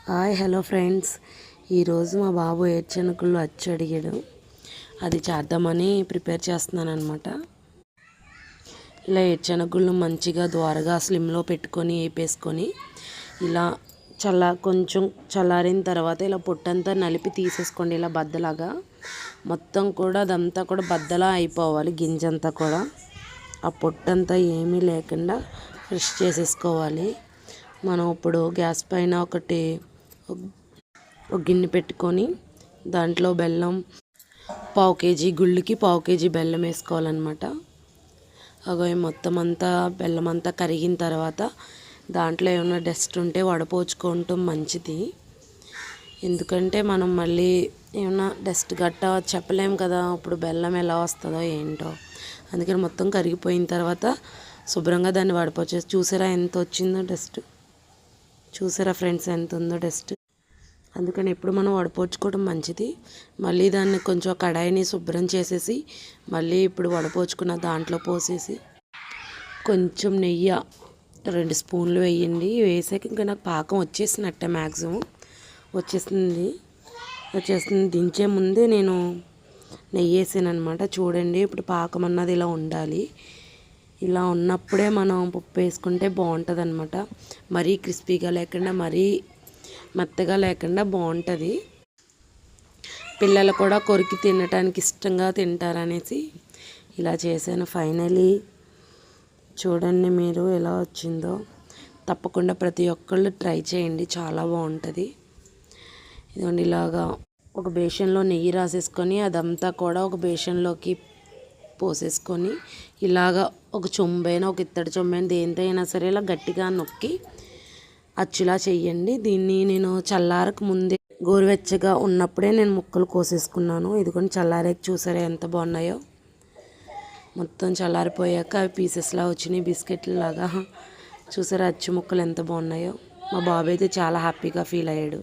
Hi hello friends, ఈరోజు మా బాబు ఏడ్చనుకులు వచ్చి అడిగాడు. అది చేద్దామని ప్రిపేర్ చేస్తున్నాను అనమాట. ఇలా ఏడ్చనుగుళ్ళు మంచిగా ద్వారగా స్లిమ్లో పెట్టుకొని వేపేసుకొని ఇలా కొంచెం చల్లారిన తర్వాత ఇలా పొట్టంతా నలిపి తీసేసుకోండి. ఇలా బద్దలాగా మొత్తం కూడా అదంతా కూడా బద్దలా అయిపోవాలి. గింజంతా కూడా ఆ పొట్టంతా ఏమీ లేకుండా ఫ్రెష్ చేసేసుకోవాలి. మనం ఇప్పుడు గ్యాస్ పైన ఒక గిన్నె పెట్టుకొని దాంట్లో బెల్లం 1/2 కేజీ గుళ్ళకి 1/2 కేజీ బెల్లం వేసుకోవాలన్నమాట. మొత్తం అంతా బెల్లం అంతా కరిగిన తర్వాత దాంట్లో ఏమైనా డస్ట్ ఉంటే వడపోచుకోవటం మంచిది. ఎందుకంటే మనం మళ్ళీ ఏమైనా డస్ట్ గట్ట చెప్పలేము కదా, ఇప్పుడు బెల్లం ఎలా వస్తుందో ఏంటో. అందుకని మొత్తం కరిగిపోయిన తర్వాత శుభ్రంగా దాన్ని వడపోచేసి చూసారా ఎంత వచ్చిందో డస్ట్. చూసారా ఫ్రెండ్స్ ఎంత ఉందో డస్ట్. అందుకని ఎప్పుడు మనం వడపోచుకోవడం మంచిది. మళ్ళీ దాన్ని కొంచెం కడాయిని శుభ్రం చేసేసి మళ్ళీ ఇప్పుడు వడపోచుకున్న దాంట్లో పోసేసి కొంచెం నెయ్యి 2 స్పూన్లు వేయండి. వేసాక ఇంకా నాకు పాకం వచ్చేసినట్టే, మ్యాక్సిమం వచ్చేసింది. దించే ముందే నేను నెయ్యి వేసాను అనమాట. చూడండి ఇప్పుడు పాకం అన్నది ఇలా ఉండాలి. ఇలా ఉన్నప్పుడే మనం పప్పు వేసుకుంటే బాగుంటుంది అనమాట. మరీ క్రిస్పీగా లేకుండా మరీ మెత్తగా లేకుండా బాగుంటుంది. పిల్లలు కూడా కొరికి తినటానికి ఇష్టంగా తింటారనేసి ఇలా చేశాను. ఫైనలీ చూడండి మీరు ఎలా వచ్చిందో. తప్పకుండా ప్రతి ఒక్కళ్ళు ట్రై చేయండి, చాలా బాగుంటుంది. ఇదిగోండి ఇలాగా ఒక బేషన్లో నెయ్యి రాసేసుకొని అదంతా కూడా ఒక బేషన్లోకి పోసేసుకొని ఇలాగా ఒక చెంబైనా ఒక ఇత్తడి చెంబైనా దేంతో అయినా సరే ఇలా గట్టిగా నొక్కి అచ్చులా చెయ్యండి. దీన్ని నేను చల్లారకు ముందే గోరువెచ్చగా ఉన్నప్పుడే నేను ముక్కలు కోసేసుకున్నాను. ఇదిగోండి చల్లారాక చూసారా ఎంత బాగున్నాయో. మొత్తం చల్లారిపోయాక అవి పీసెస్లా వచ్చినాయి, బిస్కెట్లు లాగా. చూసారా అచ్చు ముక్కలు ఎంత బాగున్నాయో. మా బాబు అయితే చాలా హ్యాపీగా ఫీల్ అయ్యాడు.